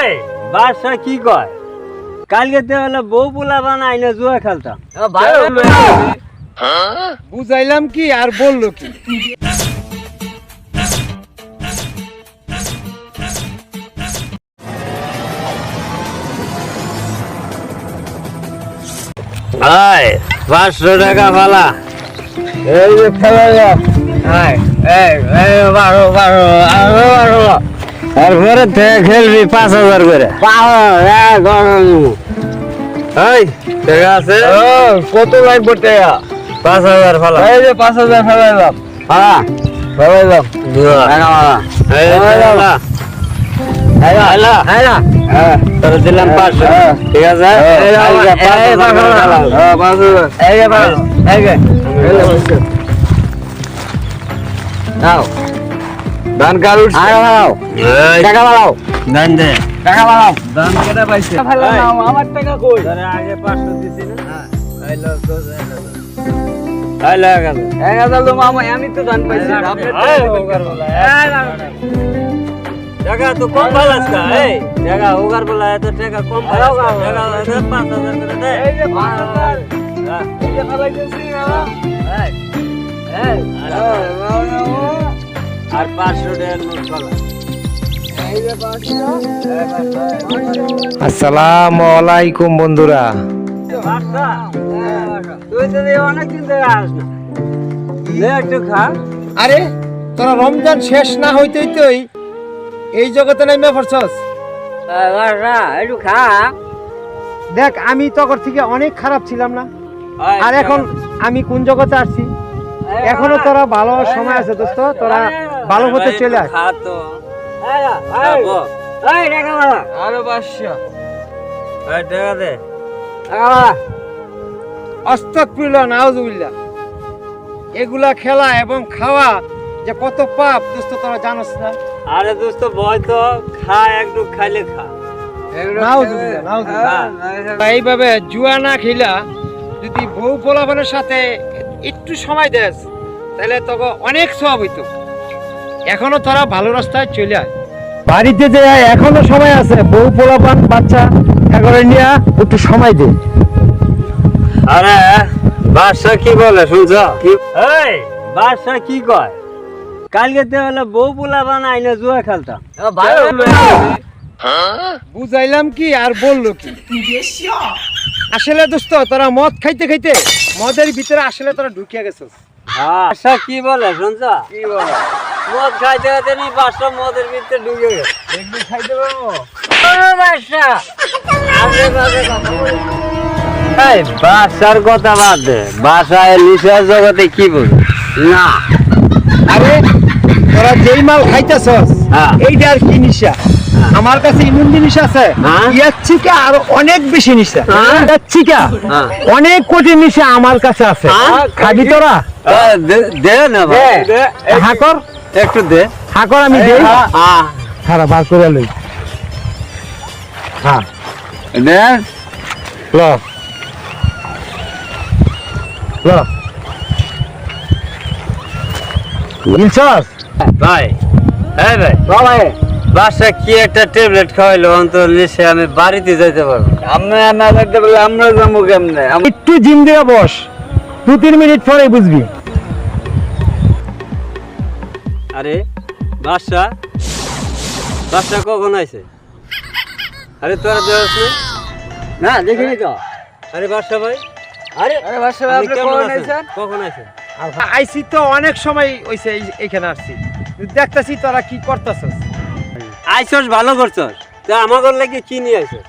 এই বাদশা কি কয়? কালকে তো হলো বউ পোলা বানাই না জুয়া খেলতাম। বুঝাইলাম কি আর বললো কি? এই 500 টাকা ফালা। এই যে খেলা যাক। তারপরে খেলবি 5000 করে। এই টাকা আছে? কত লাগবে টাকা? 5000 ফালা। এই যে 5000 ফেলাইলাম। হ্যাঁ ফেলাইলাম। তোর দিলাম 500, ঠিক আছে? ধান কার উঠছে? টাকা বাড়াও, ধান দে, টাকা বাড়াও। ধান কেটে পাইছে। আমার টাকা কই? আগে 500 দিছি না? আমি তো ধান পাইছি। টাকা তো কম ভালাস কা? এই টাকা ওগার বলা এত টাকা কম ভালাস কা? টাকা 5000 করে দে। এই যে 5000 এই যে ফেলাইতেছি। আর 500 টাকার নোট ফালা। আসসালামু আলাইকুম বন্ধুরা। বাদশা, তুই তো অনেকদিন ধরে আস না, লে একটু খা। আরে তোরা রমজান শেষ না হইতে হইতেই এই জগতে নাইমা পড়ছস। বাদশা একটু খা। দেখ আমি তখন থেকে অনেক খারাপ ছিলাম না, আর এখন আমি কোন জগতে আসছি। এখনো তোরা ভালো সময় আছে দোস্ত, তোরা ভালো পথে চলে আস। খা তো। এই টাকা বাড়া। আরে বাদশা, এই টাকা দে, টাকা বাড়া। আস্তাগফিরুল্লাহ নাউজুবিল্লাহ। এগুলা খেলা এবং খাওয়া যে কত পাপ দোস্ত তোরা জানোস না। আরে দোস্ত ভয় তো, খা একটু খাইলে খা। নাউজুবিল্লাহ নাউজুবিল্লাহ। এইভাবে জুয়া না খেলা যদি বউ পোলাপানের সাথে একটু সময় দেস তাহলে তোকে অনেক সওয়াব হইতো। এখনো তোরা ভালো রাস্তায় চলে আয়। বাড়িতে যে এখনো সময় আছে, বউ পোলাপান বাচ্চা এগারে নিয়ে একটু সময় দে। আরে বাদশা কি বলে শুনছ? এই বাদশা কি কয়? কালকে তো হলো বউ পোলা বানাই না জুয়া খেলতাম। বুঝাইলাম কি আর বললো কি? আসলে দোস্ত তোরা মদ খাইতে খাইতে মদের ভিতরে আসলে তোরা ঢুকিয়ে গেছিস। বাদশা কি বলে শুনছ? কি বলে? মদ খাইতে খাইতে নি বাদশা মদের ভিতরে ঢুকে গেছে। একদিন খাইতে পারবো? বাদশা আগে ভাগে কথা বলে। এই বাদশার কথা বাদ দে, বাদশা নিশার জগতে কি বলে না। আরে তোরা যেই মাল খাইতেছস হ্যাঁ। এইটা আর কি নিশা? আমার কাছে এমন জিনিস আছে হ্যাঁ। ইয়ার থেকে আরো অনেক বেশি নিশা। হ্যাঁ। ইয়ার থেকে হ্যাঁ। অনেক কোটি নিশা আমার কাছে আছে। হ্যাঁ। খাবি তোরা? দে না ভাই, দে হাকর একটু দে। হাকর আমি দেই। হ্যাঁ খারাপ বার করে লই। হ্যাঁ দে। ল ল ইনসাস ভাই, এই ভাই ভাই বাসা কি একটা ট্যাবলেট খাওয়াইলো অন্তর নিশে আমি বাড়িতে যাইতে পারবো। আমরা না যাইতে বলে আমরা যাবো কেমনে? একটু জিম দিয়ে বস, 2-3 মিনিট পরে বুঝবি। আরে বাসা, বাসা কখন আইছে? আরে তোরা দেওয়াস না? দেখিনি তো। আরে বাসা ভাই, আরে বাদশা ভাই, আপনি কেমন আছেন? কখন আইছেন? আইসি তো অনেক সময় হইছে এইখানে আসছি, দেখতেছি তোরা কি করতেছস। আইছস ভালো করছস, তা আমাদের লাগি কি নিয়ে আইছস?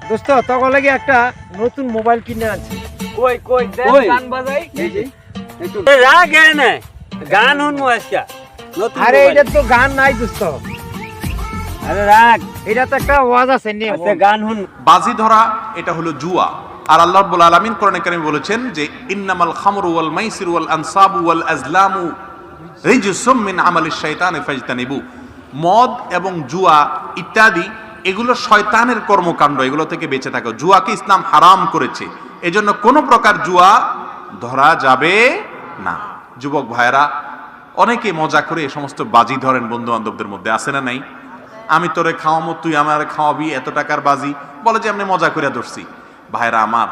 দোস্ত তখন লাগে একটা নতুন মোবাইল কিনে আনছি। কই কই কই? গান বাজাই এই যে। এ রাগ এনে গান শুনবো আজকে নতুন আরে মোবাইল। এটা তো গান নাই দোস্ত, আরে রাগ, এটা তো একটা ওয়াজ আছে নে। আচ্ছা গান শুন। বাজি ধরা এটা হলো জুয়া। আর আল্লাহ রাব্বুল আলামিন কোরআনে কারিমে বলেছেন যে ইন্নামাল খামরু ওয়াল মাইসিরু ওয়াল আনসাবু ওয়াল আজলামু রিজসুম মিন আমালিশ শাইতানি ফাজতানিবু। মদ এবং জুয়া ইত্যাদি এগুলো শয়তানের কর্মকাণ্ড, এগুলো থেকে বেঁচে থাকো। জুয়াকে ইসলাম হারাম করেছে, এজন্য কোনো প্রকার জুয়া ধরা যাবে না। যুবক ভাইয়েরা, অনেকে মজা করে এ সমস্ত বাজি ধরেন বন্ধু বান্ধবদের মধ্যে, আছে না নাই? আমি তোরে খাওয়ামো, তুই আমার খাওয়াবি, এত টাকার বাজি, বলে যে আমি মজা করে ধরছি। ভাইরা আমার,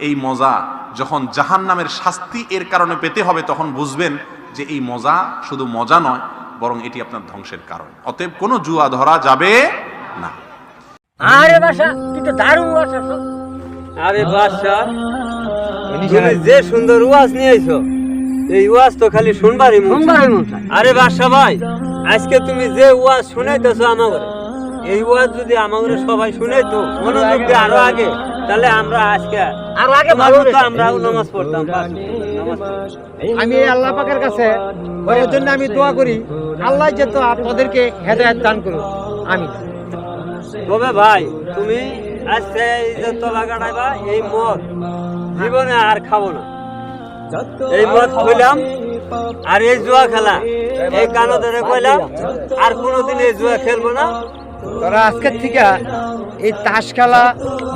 এই মজা যখন জাহান্নামের শাস্তি এর কারণে পেতে হবে, তখন বুঝবেন যে এই মজা শুধু মজা নয়, বরং এটি আপনার ধ্বংসের কারণ। অতএব কোনো জুয়া ধরা যাবে না। আরে বাসা, তুই তো দারুণ বাসা। আরে বাদশা, তুমি যে সুন্দর ওয়াজ নিয়ে আইছো, এই ওয়াজ তো খালি শুনবারই মন চায়। আরে বাদশা ভাই, আজকে তুমি যে ওয়াজ শুনাইতেছো আমাকে, এই ওয়াজ যদি আমাকে সবাই শুনাইতো মনোযোগ দিয়ে আরো আগে, তাহলে আমরা আজকে আরো আগে ভালো তো আমরাও নামাজ পড়তাম। আমি আল্লাহ পাকের কাছে ওর জন্য আমি দোয়া করি, আল্লাহ যে তো তোদেরকে হেদায়েত দান করুন। আমি তবে ভাই, তুমি আজকে এই যে তলা গাড়াইবা, এই মদ জীবনে আর খাবো না। এই মদ কইলাম, আর এই জুয়া খেলা, এই কানো ধরে কইলাম, আর কোনোদিন এই জুয়া খেলবো না। তোরা আজকের থেকে এই তাস খেলা,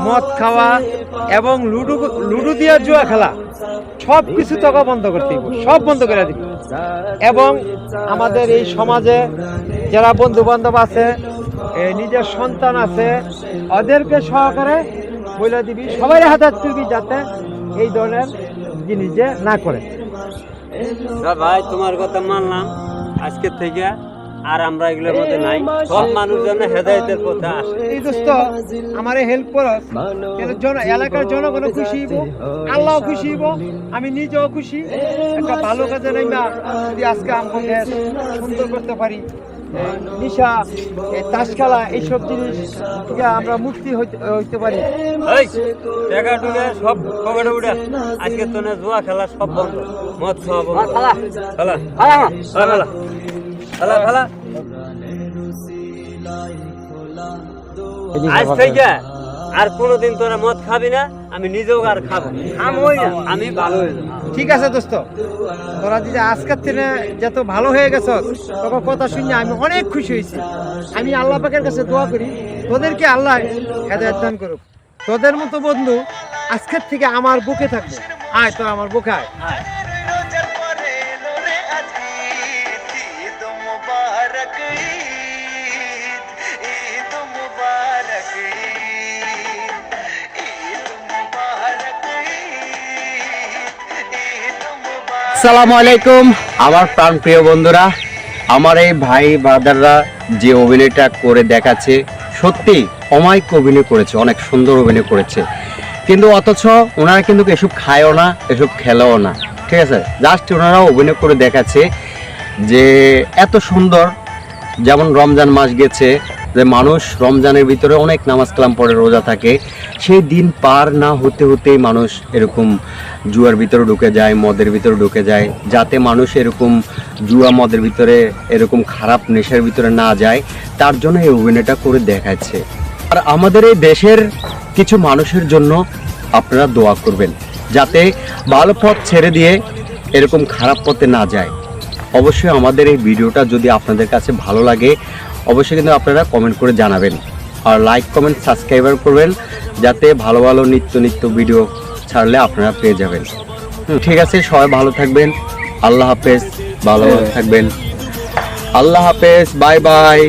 মদ খাওয়া এবং লুডু দিয়ে জুয়া খেলা সব কিছু তোকে বন্ধ করতে দিব, সব বন্ধ করে দিবি। এবং আমাদের এই সমাজে যারা বন্ধু বান্ধব আছে, নিজের সন্তান আছে, ওদেরকে সহকারে বলে দিবি, সবাই হাতাত করবি যাতে এই ধরনের জিনিস যে না করে। ভাই, তোমার কথা মানলাম, আজকে থেকে আর আমরা এগুলোর মধ্যে নাই। সব মানুষ যেন হেদায়েতের পথে আসে। এই দোস্ত আমারে হেল্প করস, এলাকার জনগণ খুশি হইব, আল্লাহ খুশি হইব, আমি নিজেও খুশি। একটা ভালো কাজে নাইবা যদি আজকে আমাকে সুন্দর করতে পারি, নিশা, তাস খেলা, এইসব জিনিস থেকে আমরা মুক্তি হইতে পারি। এই টাকা টুকা সব পকেটে উঠে, আজকে তো না জুয়া খেলা সব বন্ধ, মদ খাওয়া বন্ধ। খেলা খেলা খেলা খেলা খেলা আজ থেকে আর কোনোদিন তোরা মদ খাবি না, আমি নিজেও আর খাবো না, আমি ভালো হয়ে যাবো। ঠিক আছে দোস্ত, তোরা যদি আজকের দিনে যত ভালো হয়ে গেছস, তোর কথা শুনে আমি অনেক খুশি হয়েছি। আমি আল্লাহ পাকের কাছে দোয়া করি তোদেরকে আল্লাহ হেদায়েত দান করুক। তোদের মতো বন্ধু আজকের থেকে আমার বুকে থাকবে। আয় তোরা আমার বুকে আয়। আসসালামু আলাইকুম আমার প্রাণপ্রিয় বন্ধুরা, আমার এই ভাই ব্রাদাররা যে অভিনয়টা করে দেখাচ্ছে, সত্যি অমায়িক অভিনয় করেছে, অনেক সুন্দর অভিনয় করেছে। কিন্তু অথচ ওনারা কিন্তু এসব খায়ও না, এসব খেলেও না, ঠিক আছে। জাস্ট ওনারা অভিনয় করে দেখাচ্ছে যে এত সুন্দর। যেমন রমজান মাস গেছে, যে মানুষ রমজানের ভিতরে অনেক নামাজ কালাম পড়ে রোজা থাকে, সেই দিন পার না হতে হতেই মানুষ এরকম জুয়ার ভিতরে ঢুকে যায়, মদের ভিতরে ঢুকে যায়, যাতে মানুষ এরকম জুয়া মদের ভিতরে এরকম খারাপ নেশার ভিতরে না যায়, তার জন্য এই অভিনয়টা করে দেখাচ্ছে। আর আমাদের এই দেশের কিছু মানুষের জন্য আপনারা দোয়া করবেন, যাতে ভালো পথ ছেড়ে দিয়ে এরকম খারাপ পথে না যায়। অবশ্যই আমাদের এই ভিডিওটা যদি আপনাদের কাছে ভালো লাগে, অবশ্যই কিন্তু আপনারা কমেন্ট করে জানাবেন, আর লাইক কমেন্ট সাবস্ক্রাইবার করবেন, যাতে ভালো ভালো নিত্য ভিডিও ছাড়লে আপনারা পেয়ে যাবেন। ঠিক আছে, সবাই ভালো থাকবেন, আল্লাহ হাফেজ, ভালো থাকবেন, আল্লাহ হাফেজ, বাই বাই।